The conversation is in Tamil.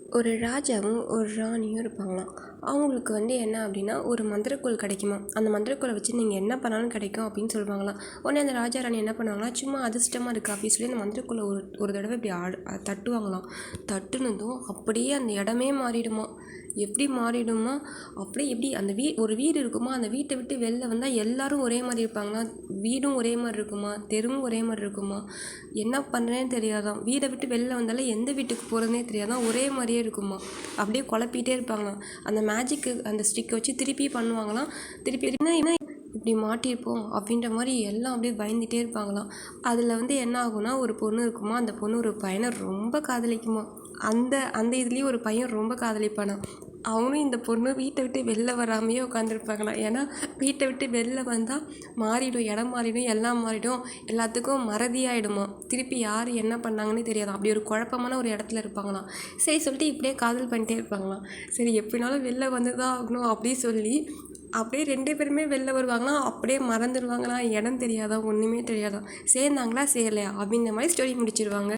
ஒரு ராஜாவும் ஒரு ராணியும் இருப்பாங்களாம். அவங்களுக்கு என்ன அப்படின்னா ஒரு மந்திரக்கோள் கிடைக்குமா. அந்த மந்திரக்கோளை வச்சு நீங்கள் என்ன பண்ணாலும் கிடைக்கும் அப்படின்னு சொல்லுவாங்களாம். உடனே அந்த ராஜா ராணி என்ன பண்ணுவாங்களா, சும்மா அதிர்ஷ்டமாக இருக்குது அப்படின்னு சொல்லி அந்த மந்திரக்கோளை ஒரு தடவை இப்படி தட்டுவாங்களாம். தட்டுனதும் அப்படியே அந்த இடமே மாறிடுமா. எப்படி மாறிடுமா, அப்படியே எப்படி அந்த ஒரு வீடு இருக்குமா, அந்த வீட்டை விட்டு வெளில வந்தால் எல்லாரும் ஒரே மாதிரி இருப்பாங்களா, வீடும் ஒரே மாதிரி இருக்குமா, தெருவும் ஒரே மாதிரி இருக்குமா, என்ன பண்ணுறேன்னு தெரியாதான், வீடை விட்டு வெளில வந்தாலே எந்த வீட்டுக்கு போகிறதுனே தெரியாதான், ஒரே மாதிரியே இருக்குமா. அப்படியே குழப்பிகிட்டே இருப்பாங்களாம். அந்த மேஜிக்கு அந்த ஸ்டிக்கை வச்சு திருப்பி பண்ணுவாங்களாம். திருப்பி என்ன இப்படி மாட்டியிருப்போம் அப்படின்ற மாதிரி எல்லாம் அப்படியே பயந்துகிட்டே இருப்பாங்களாம். அதில் என்ன ஆகும்னா, ஒரு பொண்ணு இருக்குமா, அந்த பொண்ணு ஒரு பையனை ரொம்ப காதலிக்குமா. அந்த அந்த இதுலேயும் ஒரு பையன் ரொம்ப காதலிப்பானா. அவனும் இந்த பொண்ணு வீட்டை விட்டு வெளில வராமையே உட்காந்துருப்பாங்களாம். ஏன்னா வீட்டை விட்டு வெளில வந்தால் மாறிடும், இடம் மாறிடும், எல்லாம் மாறிடும், எல்லாத்துக்கும் மறதியாகிடுமா. திருப்பி யார் என்ன பண்ணாங்கன்னே தெரியாதான். அப்படி ஒரு குழப்பமான ஒரு இடத்துல இருப்பாங்களாம். சரி சொல்லிட்டு இப்படியே காதல் பண்ணிட்டே இருப்பாங்களாம். சரி எப்படினாலும் வெளில வந்து தான் ஆகணும் அப்படி சொல்லி அப்படியே 2 பேருமே வெளில வருவாங்களாம். அப்படியே மறந்துடுவாங்களாம், இடம் தெரியாதான், ஒன்றுமே தெரியாதான். சேர்ந்தாங்களா சேரலையா அப்படின்ற மாதிரி ஸ்டோரி முடிச்சிருவாங்க.